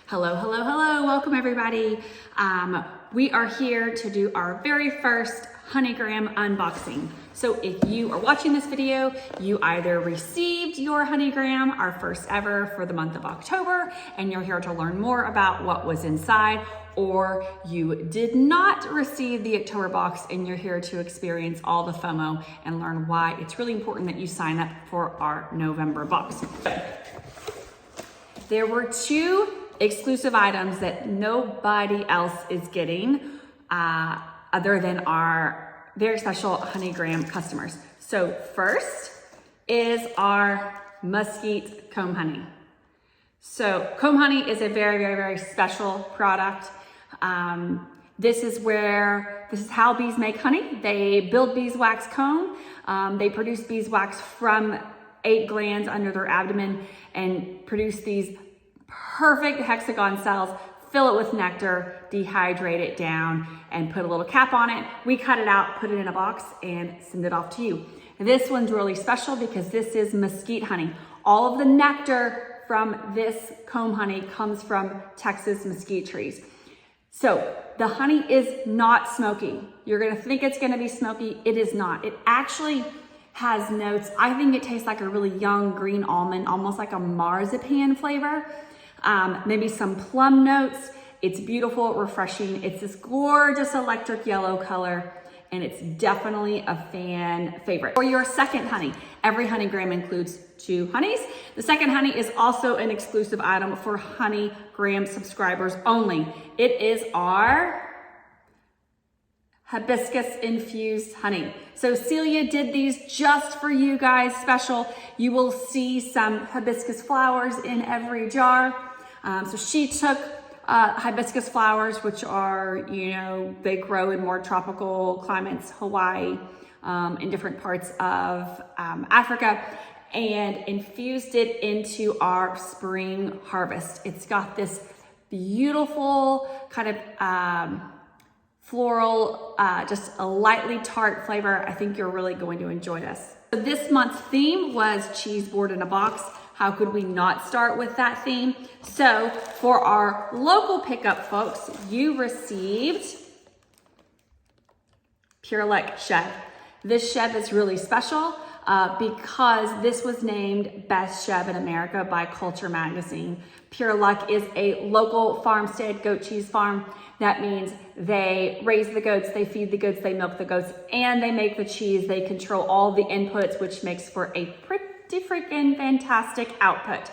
Hello, hello, hello. Welcome everybody. We are here to do our very first HoneyGram unboxing. So if you are watching this video, you either received your HoneyGram, our first ever for the month of October, and you're here to learn more about what was inside, or you did not receive the October box and you're here to experience all the FOMO and learn why it's really important that you sign up for our November box. There were two exclusive items that nobody else is getting other than our very special HoneyGram customers. So first is our Mesquite comb honey. So comb honey is a very, very, very special product. This is how bees make honey. They build beeswax comb. They produce beeswax from 8 glands under their abdomen and produce these perfect hexagon cells, fill it with nectar, dehydrate it down, and put a little cap on it. We cut it out, put it in a box, and send it off to you. This one's really special because this is mesquite honey. All of the nectar from this comb honey comes from Texas mesquite trees. So the honey is not smoky. You're gonna think it's gonna be smoky. It is not. It actually has notes. I think it tastes like a really young green almond, almost like a marzipan flavor. Maybe some plum notes. It's beautiful, refreshing. It's this gorgeous electric yellow color, and it's definitely a fan favorite. For your second honey, every HoneyGram includes 2 honeys. The second honey is also an exclusive item for HoneyGram subscribers only. It is our Hibiscus infused honey. So Celia did these just for you guys, special. You will see some hibiscus flowers in every jar. So she took hibiscus flowers, which are, they grow in more tropical climates, Hawaii, in different parts of Africa, and infused it into our spring harvest. It's got this beautiful kind of floral, just a lightly tart flavor. I think you're really going to enjoy this. So this month's theme was cheese board in a box. How could we not start with that theme? So for our local pickup folks, you received Pure Luck Chev. This Chev is really special because this was named Best Chev in America by Culture Magazine. Pure Luck is a local farmstead goat cheese farm. That means they raise the goats, they feed the goats, they milk the goats, and they make the cheese. They control all the inputs, which makes for a pretty freaking fantastic output.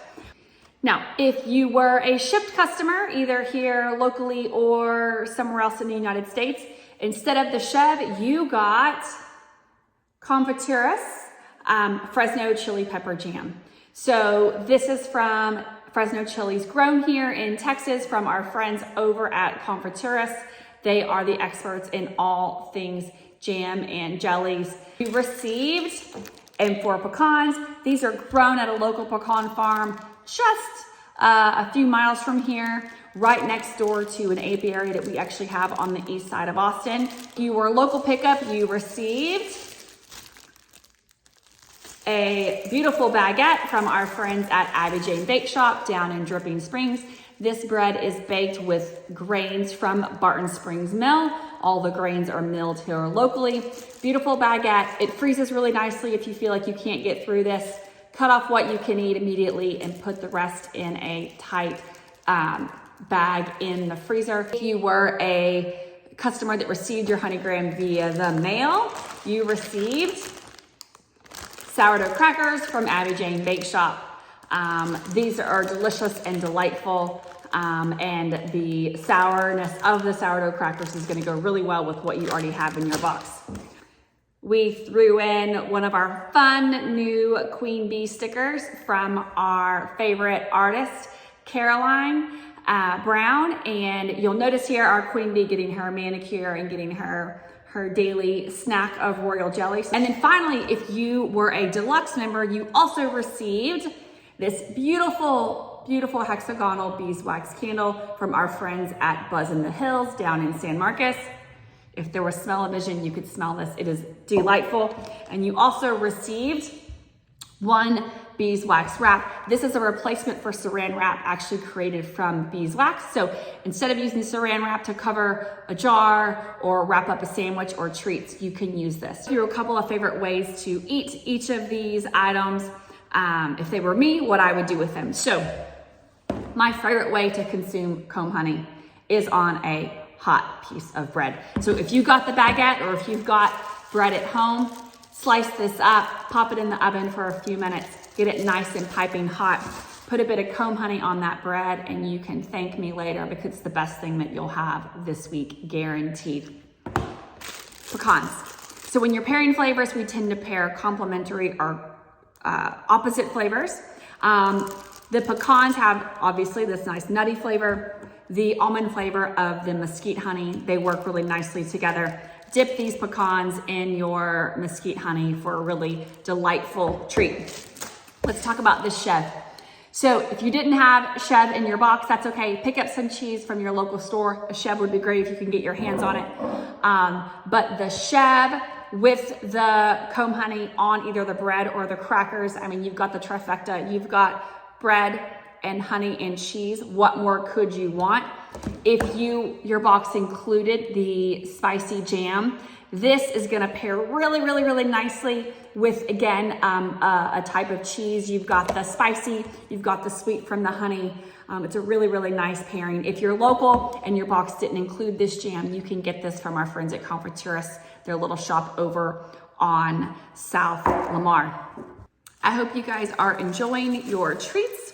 Now, if you were a shipped customer, either here locally or somewhere else in the United States, instead of the Chev, you got Confituras Fresno chili pepper jam. So this is from Fresno chilies grown here in Texas from our friends over at Confituras. They are the experts in all things jam and jellies. We received, and for pecans, these are grown at a local pecan farm just a few miles from here, right next door to an apiary that we actually have on the east side of Austin. If you were a local pickup, you received a beautiful baguette from our friends at Abby Jane Bake Shop down in Dripping Springs. This bread is baked with grains from Barton Springs Mill. All the grains are milled here locally. Beautiful baguette. It freezes really nicely if you feel like you can't get through this. Cut off what you can eat immediately and put the rest in a tight bag in the freezer. If you were a customer that received your HoneyGram via the mail, you received sourdough crackers from Abby Jane Bake Shop. These are delicious and delightful, and the sourness of the sourdough crackers is going to go really well with what you already have in your box. We threw in one of our fun new queen bee stickers from our favorite artist, Caroline Brown, and you'll notice here our queen bee getting her manicure and getting her daily snack of royal jelly. And then finally, if you were a deluxe member, you also received this beautiful, beautiful hexagonal beeswax candle from our friends at Buzz in the Hills down in San Marcos. If there was smell-o-vision, you could smell this. It is delightful. And you also received one beeswax wrap. This is a replacement for saran wrap, actually created from beeswax. So instead of using saran wrap to cover a jar or wrap up a sandwich or treats, you can use this. Here are a couple of favorite ways to eat each of these items. If they were me, what I would do with them. So my favorite way to consume comb honey is on a hot piece of bread. So if you got the baguette or if you've got bread at home, slice this up, pop it in the oven for a few minutes, get it nice and piping hot, put a bit of comb honey on that bread, and you can thank me later because it's the best thing that you'll have this week, guaranteed. Pecans. So when you're pairing flavors, we tend to pair complementary or opposite flavors. The pecans have obviously this nice nutty flavor, the almond flavor of the mesquite honey. They work really nicely together. Dip these pecans in your mesquite honey for a really delightful treat. Let's talk about this chev. So if you didn't have chev in your box, that's okay. Pick up some cheese from your local store. A chev would be great if you can get your hands on it. But the chev with the comb honey on either the bread or the crackers, I mean, you've got the trifecta. You've got bread and honey and cheese. What more could you want? If your box included the spicy jam, this is gonna pair really, really, really nicely with, again, a type of cheese. You've got the spicy, you've got the sweet from the honey. It's a really, really nice pairing. If you're local and your box didn't include this jam, you can get this from our friends at Confiturist, their little shop over on South Lamar. I hope you guys are enjoying your treats.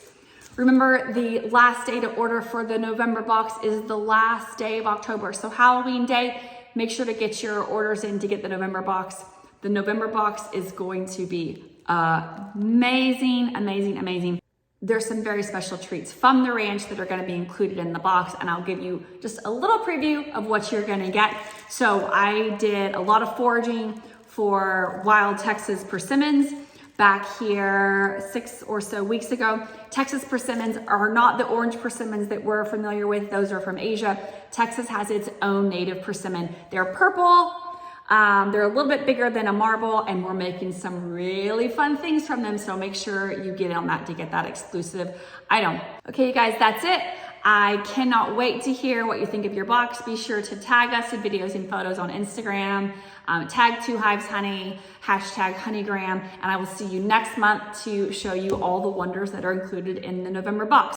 Remember, the last day to order for the November box is the last day of October. So Halloween day, make sure to get your orders in to get the November box. The November box is going to be amazing, amazing, amazing. There's some very special treats from the ranch that are gonna be included in the box, and I'll give you just a little preview of what you're gonna get. So I did a lot of foraging for wild Texas persimmons back here 6 or so weeks ago. Texas persimmons are not the orange persimmons that we're familiar with. Those are from Asia. Texas has its own native persimmon. They're purple. They're a little bit bigger than a marble, and we're making some really fun things from them. So make sure you get on that to get that exclusive item. Okay, you guys, that's it. I cannot wait to hear what you think of your box. Be sure to tag us in videos and photos on Instagram. Tag 2 Hives Honey, hashtag HoneyGram, and I will see you next month to show you all the wonders that are included in the November box.